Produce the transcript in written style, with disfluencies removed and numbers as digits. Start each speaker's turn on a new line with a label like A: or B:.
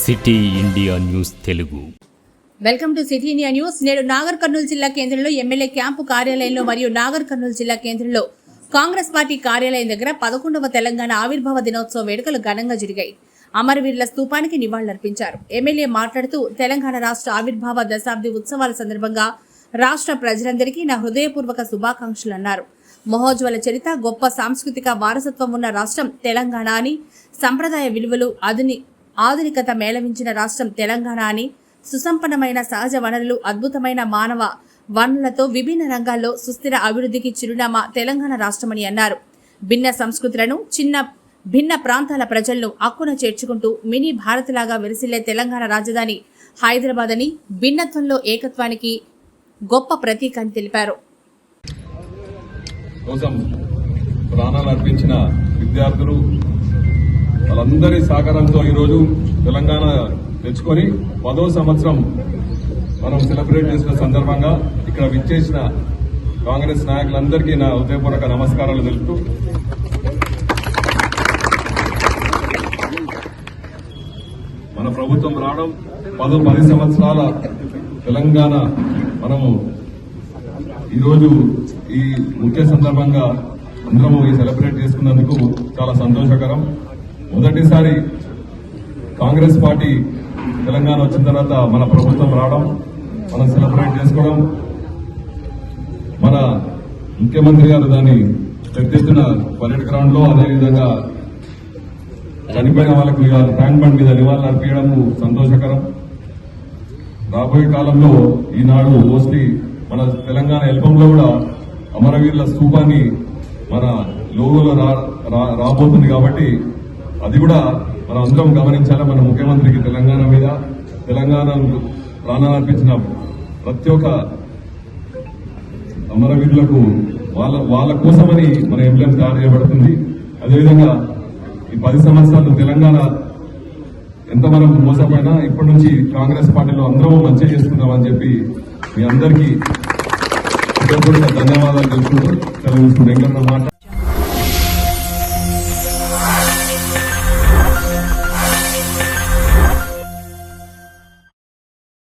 A: City India news Telugu.
B: Welcome to city India news. నేడు నాగర్ కర్నూలు జిల్లా కేంద్రంలో ఎమ్మెల్యే క్యాంపు కార్యాలయంలో మరియు నాగర్ కర్నూలు జిల్లా కేంద్రంలో కాంగ్రెస్ పార్టీ కార్యాలయం దగ్గర 11వ తెలంగాణ ఆవిర్భావ దినోత్సవ వేడుకలు ఘనంగా జరిగాయి. అమరవీరుల స్తూపానికి నివాళులర్పించారు. ఎమ్మెల్యే మాట్లాడుతూ తెలంగాణ రాష్ట్ర ఆవిర్భావ దశాబ్ది ఉత్సవాల సందర్భంగా రాష్ట్ర ప్రజలందరికీ నా హృదయపూర్వక శుభాకాంక్షలు అన్నారు. మహోజ్వల చరిత్ర, గొప్ప సాంస్కృతిక వారసత్వం ఉన్న రాష్ట్రం తెలంగాణ అని, సంప్రదాయ విలువలు ఆధునికత మేళవించిన రాష్ట్రం తెలంగాణ అని, సుసంపన్నమైన సహజ వనరులు, అద్భుతమైన మానవ వనరులతో విభిన్న రంగాల్లో సుస్థిర అభివృద్ధికి చిరునామా తెలంగాణ రాష్ట్రమని అన్నారు. భిన్న సంస్కృతులను, భిన్న ప్రాంతాల ప్రజలను అక్కున చేర్చుకుంటూ మినీ భారత్లాగా విరసిల్లే తెలంగాణ రాజధాని హైదరాబాద్ అని, భిన్నత్వంలో ఏకత్వానికి గొప్ప ప్రతీక అని తెలిపారు.
C: కోసం ప్రాణాలు అర్పించిన విద్యార్థులు వాళ్ళందరి సహకారంతో ఈరోజు తెలంగాణ తెచ్చుకొని 10వ సంవత్సరం మనం సెలబ్రేట్ చేసిన సందర్భంగా ఇక్కడ విచ్చేసిన కాంగ్రెస్ నాయకులందరికీ నా హృదయపూర్వక నమస్కారాలు తెలుపుతూ మన ప్రభుత్వం రావడం 10 సంవత్సరాల తెలంగాణ మనము ఈరోజు ఈ ముఖ్య సందర్భంగా అందరము ఈ సెలబ్రేట్ చేసుకున్నందుకు చాలా సంతోషకరం. మొదటిసారి కాంగ్రెస్ పార్టీ తెలంగాణ వచ్చిన తర్వాత మన ప్రభుత్వం రావడం, మనం సెలబ్రేట్ చేసుకోవడం, మన ముఖ్యమంత్రి గారు దాన్ని పెద్ద ఎత్తున పర్యటక గ్రౌండ్ లో అదేవిధంగా చనిపోయిన వాళ్ళకు ట్యాంక్ బండ్ మీద నివాళులు అర్పించడం సంతోషకరం. రాబోయే కాలంలో ఈనాడు మోస్ట్లీ మన తెలంగాణ ఎల్పంలో కూడా అమరవీరుల స్తూపాన్ని మన లోగోలో రాబోతుంది కాబట్టి అది కూడా మనం అందరం గమనించాలి. మన ముఖ్యమంత్రికి తెలంగాణ మీద, తెలంగాణ ప్రాణాలు అర్పించిన ప్రతి ఒక్క అమరవీరులకు వాళ్ళ కోసమని మన ఎంబ్లెం తయారు చేయబడుతుంది. అదేవిధంగా ఈ 10 సంవత్సరాలు తెలంగాణ ఎంత మనం మోసపోయినా ఇప్పటి నుంచి కాంగ్రెస్ పార్టీలో అందరం మంచిగా చేసుకుందామని చెప్పి మీ అందరికీ ధన్యవాదాలు తెలుసుకుంటూ సెలవు తీసుకుంటూ